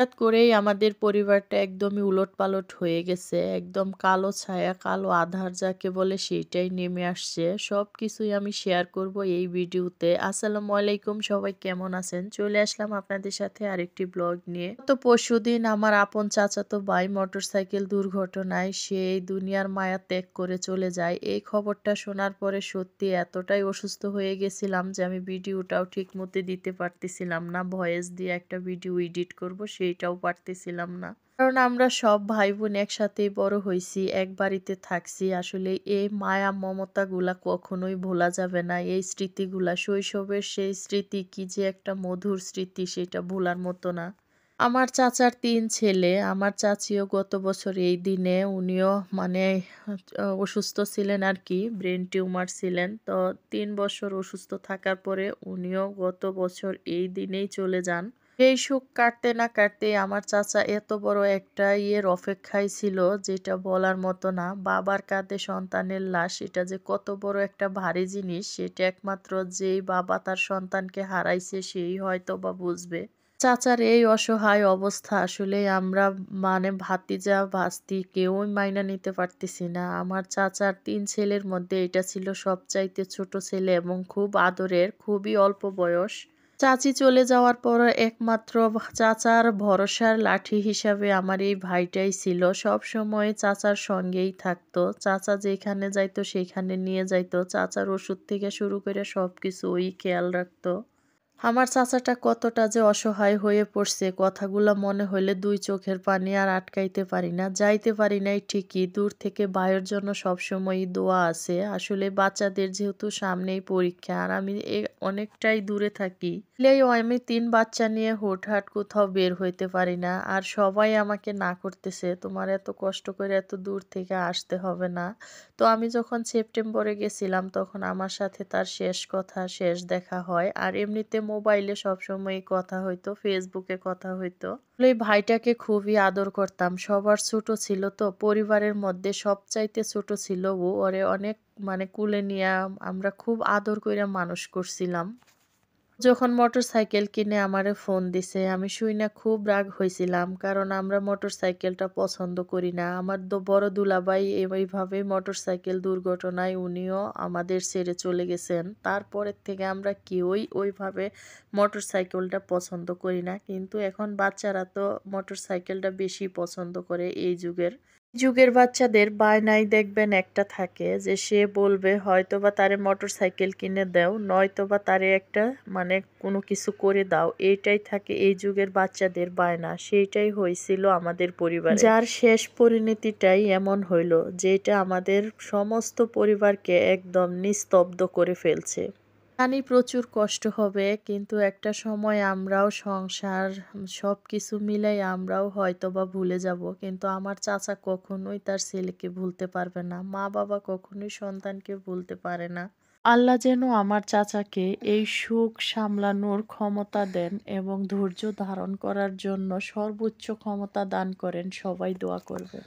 হঠাৎ করেই আমাদের পরিবারটা একদমই উলটপালট হয়ে গেছে। একদম কালো ছায়া, কালো আঁধার যাকে বলে সেইটাই নেমে আসছে। সবকিছুই আমি শেয়ার করব এই ভিডিওতে। আসসালামু আলাইকুম, সবাই কেমন আছেন? চলে আসলাম আপনাদের সাথে আরেকটি ব্লগ নিয়ে। গত পরশুদিন আমার আপন চাচাতো ভাই মোটরসাইকেল দুর্ঘটনায় সে এই দুনিয়ার মায়া ত্যাগ করে চলে যায়। এই খবরটা শোনার পরে সত্যি এতটাই অসুস্থ হয়ে গেছিলাম যে আমি ভিডিওটাও ঠিকমতো দিতে পারতেছিলাম না। ভয়েস দিয়ে একটা ভিডিও এডিট করব সেইটাও পারতেছিলাম না। কারণ আমরা সব ভাই-বোন একসাথেই বড় হইছি, এক বাড়িতে থাকছি। আসলে এই মায়া মমতাগুলা কখনোই ভোলা যাবে না। এই স্মৃতিগুলা, শৈশবের সেই স্মৃতি কি যে একটা মধুর স্মৃতি, সেটা ভোলার মতো না। আমার চাচার ৩ ছেলে। আমার চাচিও গত বছর এই দিনে উনিও মানে অসুস্থ ছিলেন আরকি। ব্রেইন টিউমার ছিলেন। তো ৩ বছর অসুস্থ থাকার পরে উনিও গত বছর এই দিনেই চলে যান। এই সুখ কাটতে না কাটতেই আমার চাচা এত বড় একটা অপেক্ষায় ছিল, যেটা বলার মতো না। বাবার কাঁধে সন্তানের লাশ, এটা যে কত বড় একটা ভারী জিনিস, সেটা একমাত্র যেই বাবা তার সন্তানকে হারাইছে সেই হয়তোবা বুঝবে। চাচার এই অসহায় অবস্থা আসলে আমরা ভাতিজা ভাস্তি কেউই মাইনা নিতে পারতেছি না। আমার চাচার ৩ ছেলের মধ্যে এটা ছিল সবচাইতে ছোট ছেলে এবং খুব আদরের, খুবই অল্প বয়স। চাচি চলে যাওয়ার পর একমাত্র চাচার ভরসার লাঠি হিসাবে আমার এই ভাইটাই ছিল। সবসময় চাচার সঙ্গেই থাকতো। চাচা যেখানে যাইতো সেখানে নিয়ে যাইতো। চাচার ওষুধ থেকে শুরু করে সবকিছু ওই খেয়াল রাখতো। আমার চাচাটা কতটা যে অসহায় হয়ে পড়ছে, কথাগুলা মনে হইলে ২ চোখের পানি আর আটকাইতে পারি না। যাইতে পারি নাই ঠিকই, দূর থেকে ভাইয়ের জন্য সবসময়ই দোয়া আছে। আসলে বাচ্চাদের যেহেতু সামনেই পরীক্ষা আর আমি অনেকটাই দূরে থাকি। আমি ৩ বাচ্চা নিয়ে হুটহাট কোথাও বের হইতে পারি না। আর সবাই আমাকে না করতেছে, "তোমার এত কষ্ট করে এত দূর থেকে আসতে হবে না।" তো আমি যখন সেপ্টেম্বরে গেছিলাম তখন আমার সাথে তার শেষ কথা, শেষ দেখা হয়। আর এমনিতে মোবাইলে সবসময়ই কথা হইতো, ফেসবুকে কথা হইতো। আসলে এই ভাইটাকে খুবই আদর করতাম। সবার ছোট ছিল তো, পরিবারের মধ্যে সবচাইতে ছোট ছিল ও। ওরে অনেক কুলে নিয়া আমরা খুব আদর কইরা মানুষ করছিলাম। যখন মোটরসাইকেল কিনে আমারে ফোন দিছে, আমি শুইনা খুব রাগ হইছিলাম। কারণ আমরা মোটরসাইকেলটা পছন্দ করি না। আমার বড় দুলাভাই এইভাবেই মোটরসাইকেল দুর্ঘটনায় উনিও আমাদের ছেড়ে চলে গেছেন। তারপরের থেকে আমরা কেউই ওইভাবে মোটরসাইকেলটা পছন্দ করি না। কিন্তু এখন বাচ্চারা তো মোটরসাইকেলটা বেশি পছন্দ করে এই যুগের। যুগের বাচ্চাদের বায়নাই দেখবেন একটা থাকে যে সে বলবে হয়তোবা তারে মোটরসাইকেল কিনে দাও, নয়তোবা তারে একটা কোনো কিছু করে দাও। এইটাই থাকে এই যুগের বাচ্চাদের বায়না। সেইটাই হইছিল আমাদের পরিবারে। যার শেষ পরিণতিটাই এমন হইল, যেটা আমাদের সমস্ত পরিবারকে একদম নিস্তব্ধ করে ফেলছে। জানি প্রচুর কষ্ট হবে, কিন্তু একটা সময় আমরাও সংসার সবকিছু মিলাই আমরাও হয়তোবা ভুলে যাব। কিন্তু আমার চাচা কখনোই তার ছেলেকে ভুলতে পারবে না। মা-বাবা কখনোই সন্তানকে ভুলতে পারে না। আল্লাহ যেন আমার চাচাকে এই সুখ সামলানোর ক্ষমতা দেন এবং ধৈর্য ধারণ করার জন্য সর্বোচ্চ ক্ষমতা দান করেন। সবাই দোয়া করবেন।